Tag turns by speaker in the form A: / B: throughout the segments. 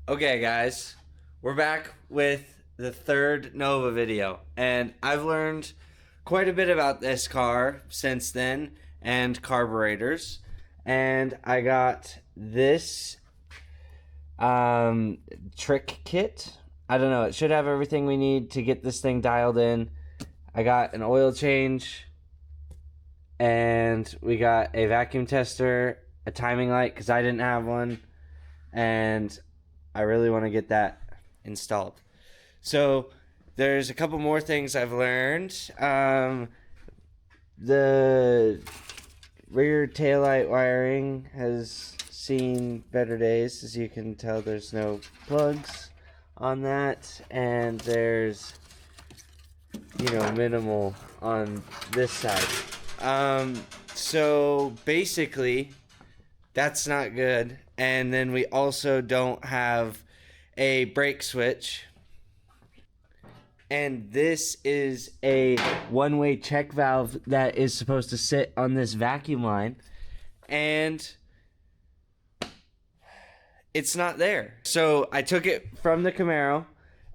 A: Okay, guys, we're back with the third Nova video, and I've learned quite a bit about this car since then and carburetors. And I got this trick kit. I don't know, it should have everything we need to get this thing dialed in. I got an oil change, and we got a vacuum tester, a timing light because I didn't have one, and I really want to get that installed. So there's a couple more things I've learned. The rear taillight wiring has seen better days. As you can tell, there's no plugs on that, and there's, minimal on this side. So basically, that's not good. And then we also don't have a brake switch. And this is a one-way check valve that is supposed to sit on this vacuum line. And it's not there. So I took it from the Camaro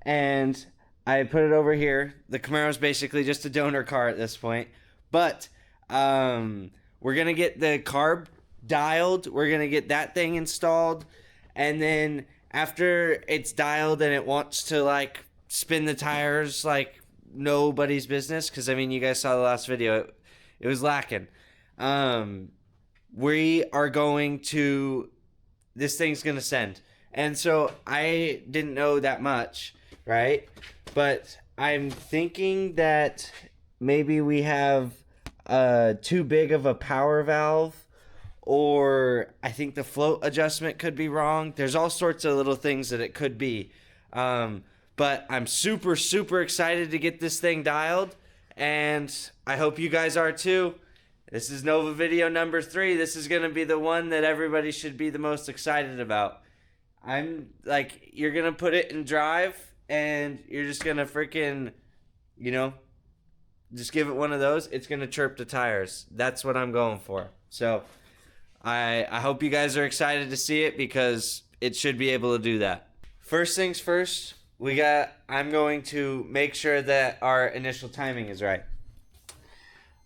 A: and I put it over here. The Camaro is basically just a donor car at this point. But we're going to get the carb dialed. We're going to get that thing installed. And then after it's dialed and it wants to spin the tires like nobody's business, because you guys saw the last video, it was lacking. We are going to, this thing's going to send. And so I didn't know that much, right? But I'm thinking that maybe we have too big of a power valve, or I think the float adjustment could be wrong. There's all sorts of little things that it could be. But I'm super, super excited to get this thing dialed, and I hope you guys are too. This is Nova video number 3. This is going to be the one that everybody should be the most excited about. You're going to put it in drive, and you're just going to freaking, just give it one of those. It's going to chirp the tires. That's what I'm going for. So I hope you guys are excited to see it, because it should be able to do that. First things first, I'm going to make sure that our initial timing is right.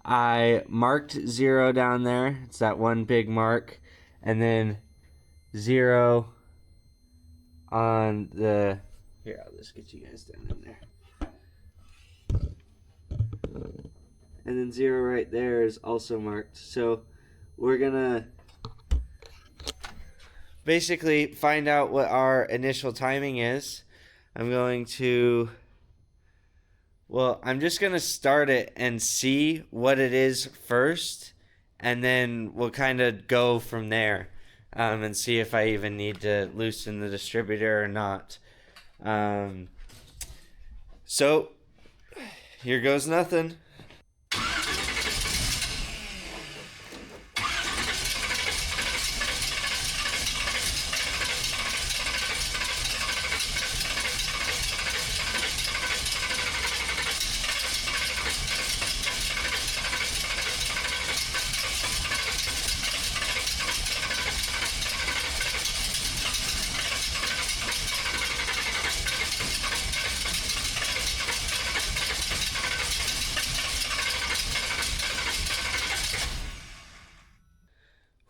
A: I marked 0 down there. It's that one big mark. And then 0 on the... Here, I'll just get you guys down in there. And then 0 right there is also marked. So we're going to basically find out what our initial timing is. I'm just going to start it and see what it is first, and then we'll kind of go from there and see if I even need to loosen the distributor or not. So, here goes nothing.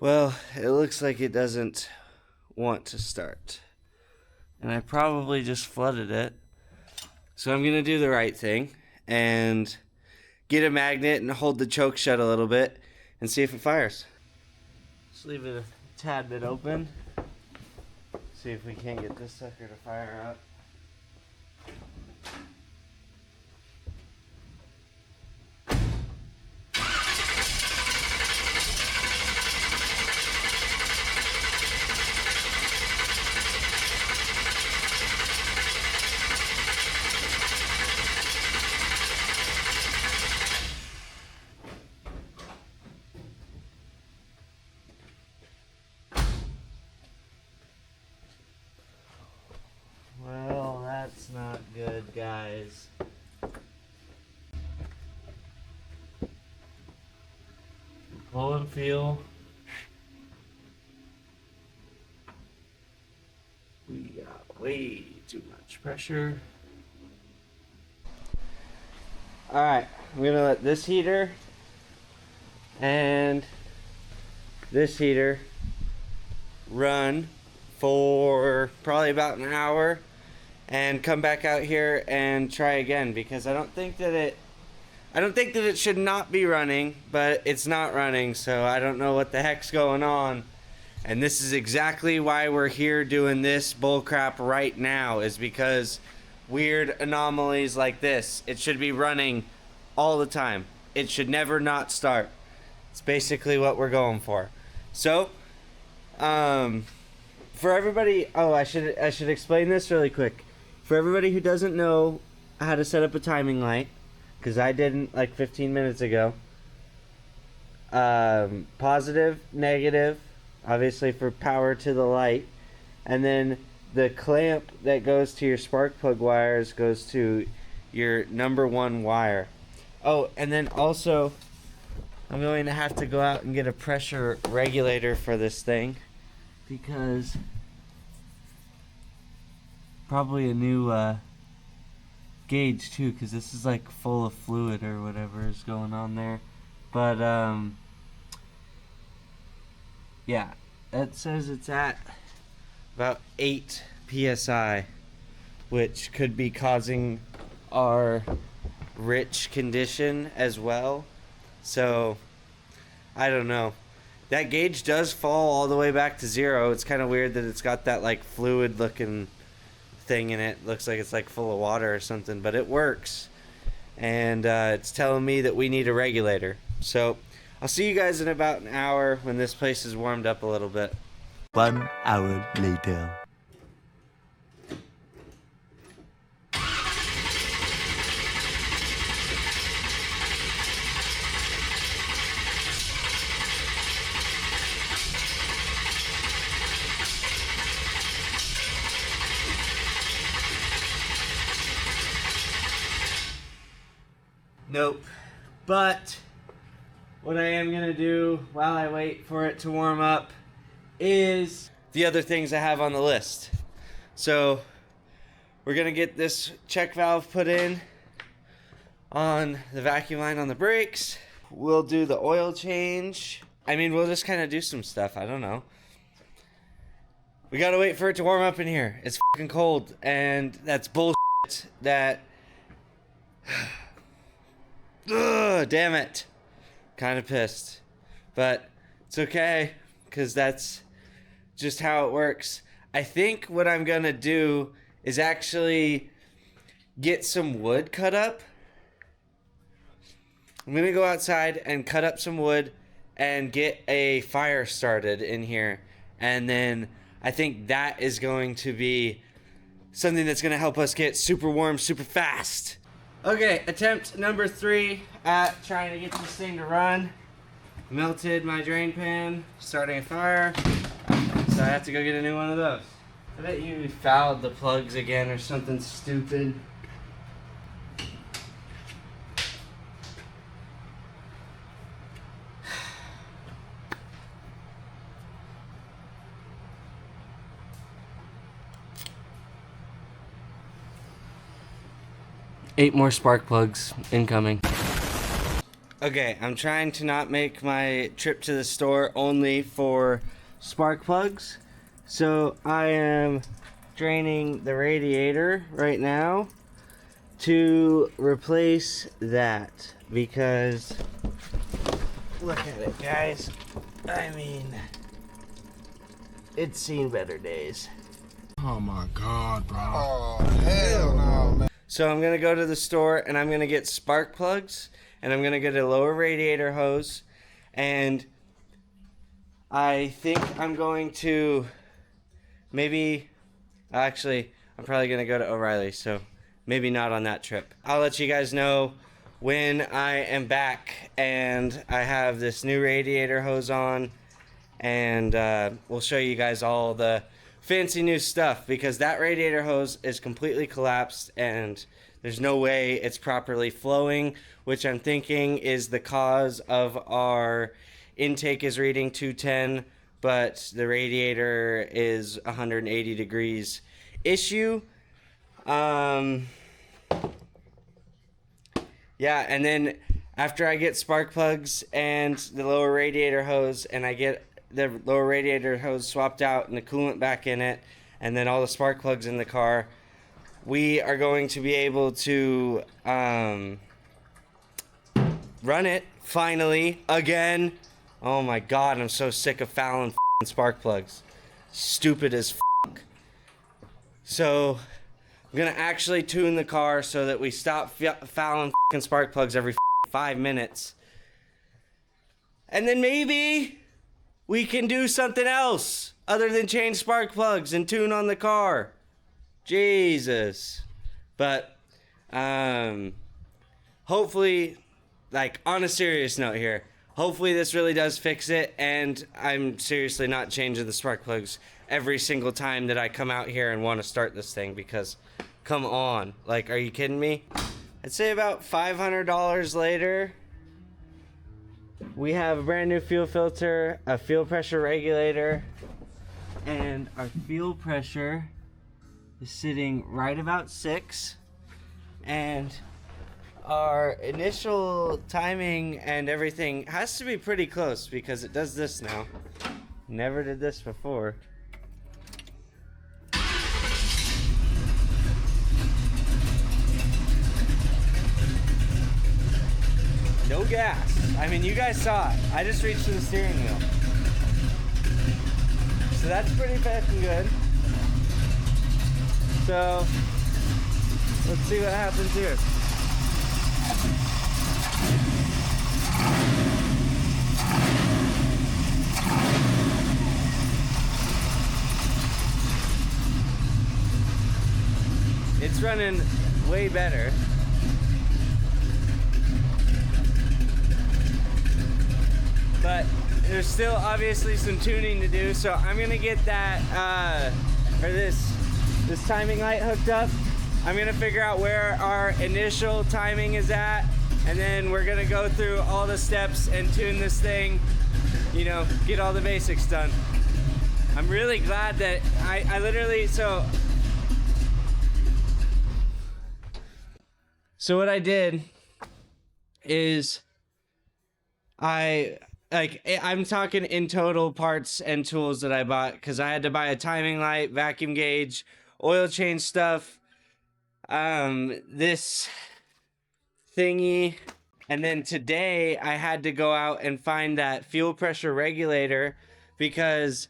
A: Well, it looks like it doesn't want to start. And I probably just flooded it. So I'm going to do the right thing and get a magnet and hold the choke shut a little bit and see if it fires. Just leave it a tad bit open. See if we can't get this sucker to fire up. Well, that's not good, guys. Pull and feel. We got way too much pressure. Alright, I'm gonna let this heater and this heater run for probably about an hour and come back out here and try again, because I don't think that it should not be running, but it's not running, so I don't know what the heck's going on. And this is exactly why we're here doing this bullcrap right now, is because weird anomalies like this. It should be running all the time. It should never not start. It's basically what we're going for. So, for everybody, I should explain this really quick. For everybody who doesn't know how to set up a timing light, because I didn't like 15 minutes ago. Positive, negative, obviously for power to the light, and then the clamp that goes to your spark plug wires goes to your number one wire. Oh, and then also I'm going to have to go out and get a pressure regulator for this thing, because probably a new gauge too, because this is like full of fluid or whatever is going on there. But yeah, it says it's at about 8 psi, which could be causing our rich condition as well. So I don't know. That gauge does fall all the way back to 0. It's kind of weird that it's got that like fluid looking thing in it. Looks like it's like full of water or something, but it works. And it's telling me that we need a regulator. So I'll see you guys in about an hour when this place is warmed up a little bit.
B: 1 hour later.
A: Nope. But what I am going to do while I wait for it to warm up is the other things I have on the list. So we're going to get this check valve put in on the vacuum line on the brakes. We'll do the oil change. I mean, we'll just kind of do some stuff. I don't know. We got to wait for it to warm up in here. It's fucking cold, and that's bullshit that... Ugh, damn it. Kind of pissed. But it's okay, because that's just how it works. I think what I'm going to do is actually get some wood cut up. I'm going to go outside and cut up some wood and get a fire started in here. And then I think that is going to be something that's going to help us get super warm super fast. Okay, attempt number 3 at trying to get this thing to run. Melted my drain pan, starting a fire, so I have to go get a new one of those. I bet you fouled the plugs again or something stupid. Eight more spark plugs incoming. Okay, I'm trying to not make my trip to the store only for spark plugs. So I am draining the radiator right now to replace that, because look at it, guys. I mean, it's seen better days.
C: Oh my God, bro. Oh, hell no, man.
A: So I'm going to go to the store and I'm going to get spark plugs, and I'm going to get a lower radiator hose, and I think I'm going to actually, I'm probably going to go to O'Reilly, so maybe not on that trip. I'll let you guys know when I am back and I have this new radiator hose on, and we'll show you guys all the fancy new stuff, because that radiator hose is completely collapsed and there's no way it's properly flowing, which I'm thinking is the cause of our intake is reading 210, but the radiator is 180 degrees issue. Yeah, and then after I get spark plugs and the lower radiator hose, and I get the lower radiator hose swapped out and the coolant back in it, and then all the spark plugs in the car, we are going to be able to run it finally again. Oh my god, I'm so sick of fouling f***ing spark plugs. Stupid as f***. So I'm gonna actually tune the car so that we stop fouling f***ing spark plugs every 5 minutes. And then maybe we can do something else other than change spark plugs and tune on the car. Jesus. But hopefully, like, on a serious note here, hopefully this really does fix it, and I'm seriously not changing the spark plugs every single time that I come out here and want to start this thing, because come on, like, are you kidding me? I'd say about $500 later, we have a brand new fuel filter, a fuel pressure regulator, and our fuel pressure is sitting right about 6, and our initial timing and everything has to be pretty close because it does this now. Never did this before. No gas. I mean, you guys saw it. I just reached to the steering wheel. So that's pretty fucking good. So let's see what happens here. It's running way better. But there's still obviously some tuning to do, so I'm gonna get that this timing light hooked up. I'm gonna figure out where our initial timing is at, and then we're gonna go through all the steps and tune this thing, you know, get all the basics done. I'm really glad that I literally, so what I did is I'm talking in total parts and tools that I bought, because I had to buy a timing light, vacuum gauge, oil change stuff, this thingy, and then today I had to go out and find that fuel pressure regulator, because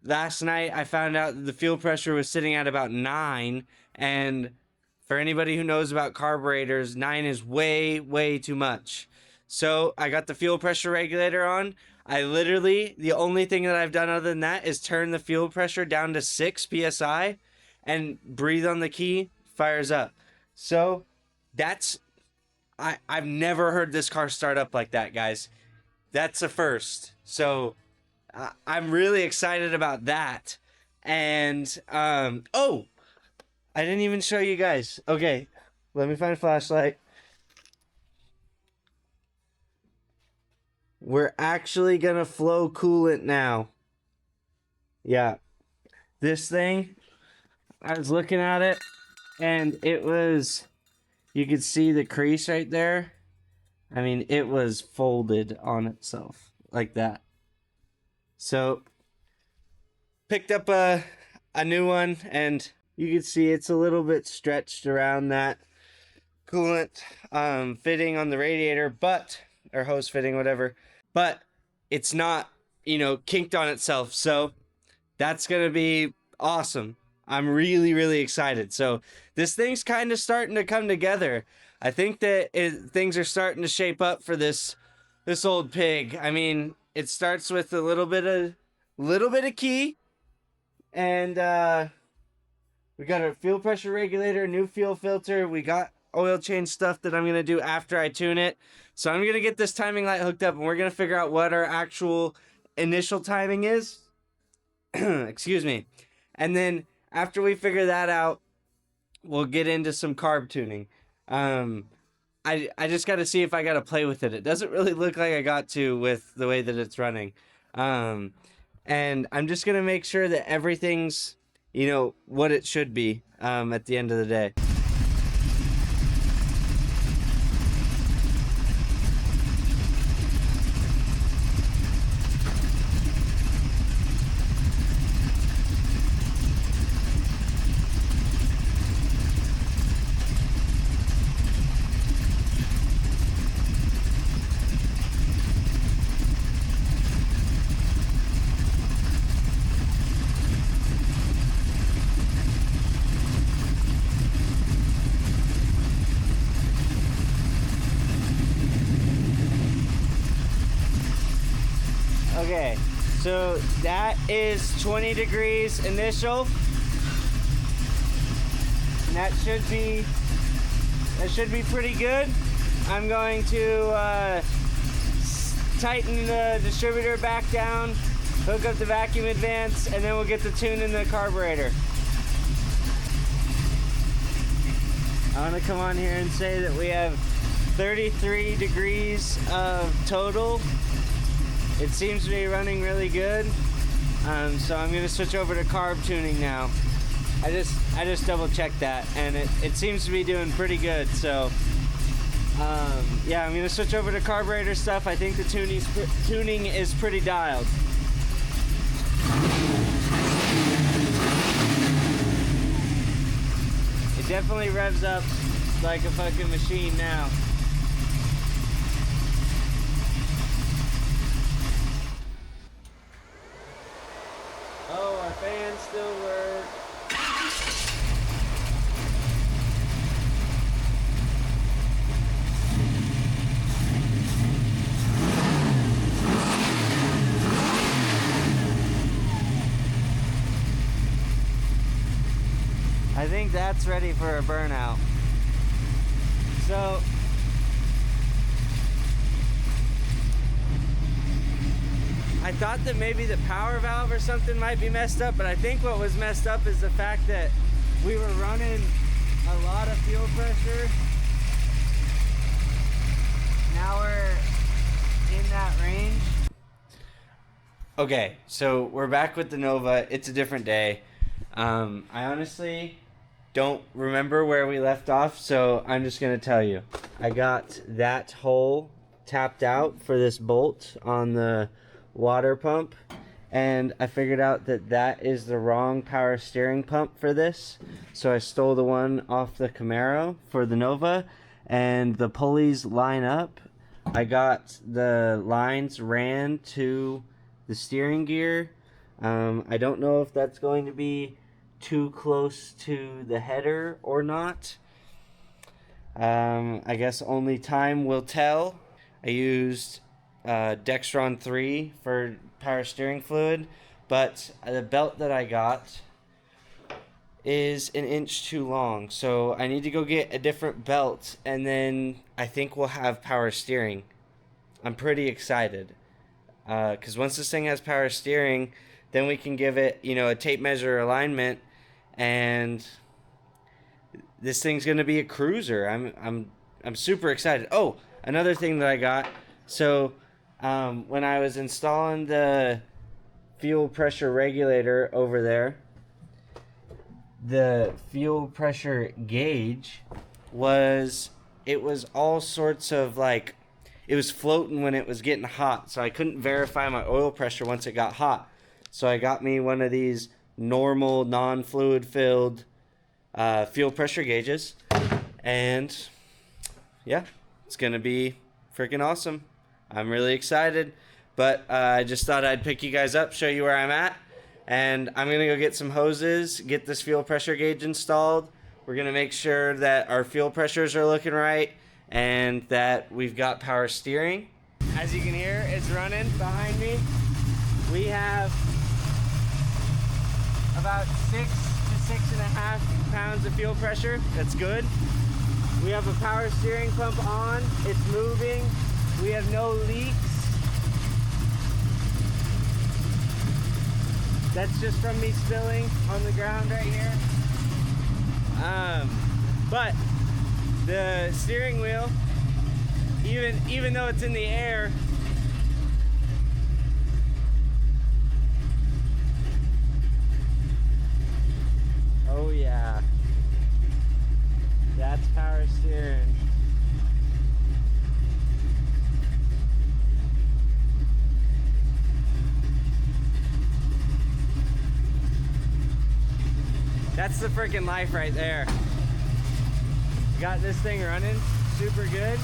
A: last night I found out that the fuel pressure was sitting at about 9, and for anybody who knows about carburetors, 9 is way too much. So I got the fuel pressure regulator on. I literally, the only thing that I've done other than that is turn the fuel pressure down to 6 PSI and breathe on the key, fires up. So that's, I've never heard this car start up like that, guys. That's a first. So I'm really excited about that. And, oh, I didn't even show you guys. Okay, let me find a flashlight. We're actually gonna flow coolant now. Yeah. This thing, I was looking at it, and it was, you could see the crease right there. I mean, it was folded on itself like that. So, picked up a new one, and you can see it's a little bit stretched around that coolant fitting on the radiator, or hose fitting, whatever. But it's not, you know, kinked on itself. So that's going to be awesome. I'm really excited. So this thing's kind of starting to come together. I think that things are starting to shape up for this old pig. I mean, it starts with a little bit of key, and we got a fuel pressure regulator, new fuel filter. We got oil change stuff that I'm going to do after I tune it. So I'm going to get this timing light hooked up, and we're going to figure out what our actual initial timing is. Excuse me. And then after we figure that out, we'll get into some carb tuning. I just got to see if I got to play with it. It doesn't really look like I got to with the way that it's running. And I'm just going to make sure that everything's you know, what it should be at the end of the day. Okay, so that is 20 degrees initial. And that should be pretty good. I'm going to tighten the distributor back down, hook up the vacuum advance, and then we'll get the tune in the carburetor. I want to come on here and say that we have 33 degrees of total. It seems to be running really good, so I'm going to switch over to carb tuning now. I just double checked that, and it seems to be doing pretty good. So yeah, I'm going to switch over to carburetor stuff. I think the tuning is pretty dialed. It definitely revs up like a fucking machine now. Oh, our fans still work. I think that's ready for a burnout. So I thought that maybe the power valve or something might be messed up, but I think what was messed up is the fact that we were running a lot of fuel pressure. Now we're in that range. Okay, so we're back with the Nova. It's a different day. I honestly don't remember where we left off, so I'm just gonna tell you. I got that hole tapped out for this bolt on the water pump, and I figured out that that is the wrong power steering pump for this, so I stole the one off the Camaro for the Nova, and the pulleys line up. I got the lines ran to the steering gear. I don't know if that's going to be too close to the header or not. I guess only time will tell. I used Dextron 3 for power steering fluid, but the belt that I got is an inch too long, so I need to go get a different belt, and then I think we'll have power steering. I'm pretty excited, because once this thing has power steering, then we can give it, you know, a tape measure alignment, and this thing's gonna be a cruiser. I'm super excited. Oh, another thing that I got. So when I was installing the fuel pressure regulator over there, the fuel pressure gauge was all sorts of like, it was floating when it was getting hot, so I couldn't verify my oil pressure once it got hot. So I got me one of these normal non-fluid filled fuel pressure gauges, and yeah, it's gonna be freaking awesome. I'm really excited, but I just thought I'd pick you guys up, show you where I'm at, and I'm gonna go get some hoses, get this fuel pressure gauge installed. We're gonna make sure that our fuel pressures are looking right and that we've got power steering. As you can hear, it's running behind me. We have about 6 to 6.5 pounds of fuel pressure. That's good. We have a power steering pump on. It's moving. We have no leaks. That's just from me spilling on the ground right here. But the steering wheel, even though it's in the air, That's the freaking life right there. Got this thing running super good.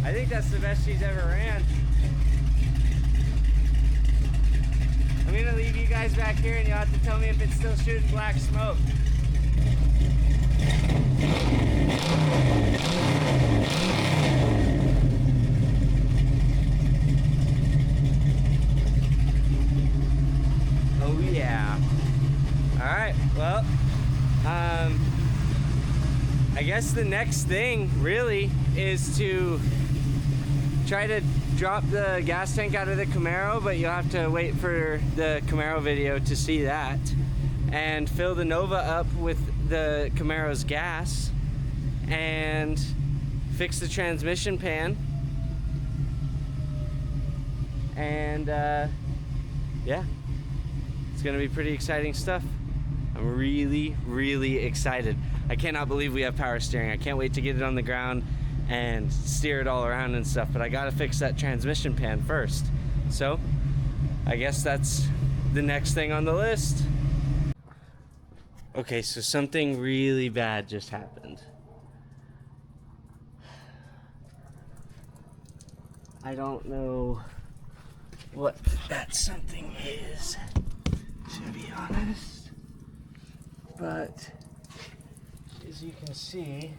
A: I think that's the best she's ever ran. I'm gonna leave you guys back here and you'll have to tell me if it's still shooting black smoke. Oh yeah. Alright, well, I guess the next thing really is to try to drop the gas tank out of the Camaro, but you'll have to wait for the Camaro video to see that, and fill the Nova up with the Camaro's gas and fix the transmission pan, and yeah, it's gonna be pretty exciting stuff. I'm really excited. I cannot believe we have power steering. I can't wait to get it on the ground and steer it all around and stuff, but I gotta fix that transmission pan first. So I guess that's the next thing on the list. Okay, so something really bad just happened. I don't know what that something is, to be honest, but as you can see,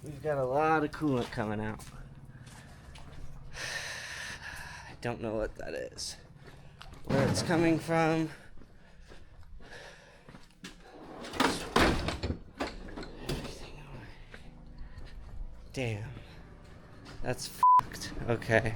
A: we've got a lot of coolant coming out. I don't know what that is, where it's coming from. Damn, that's fucked. Okay.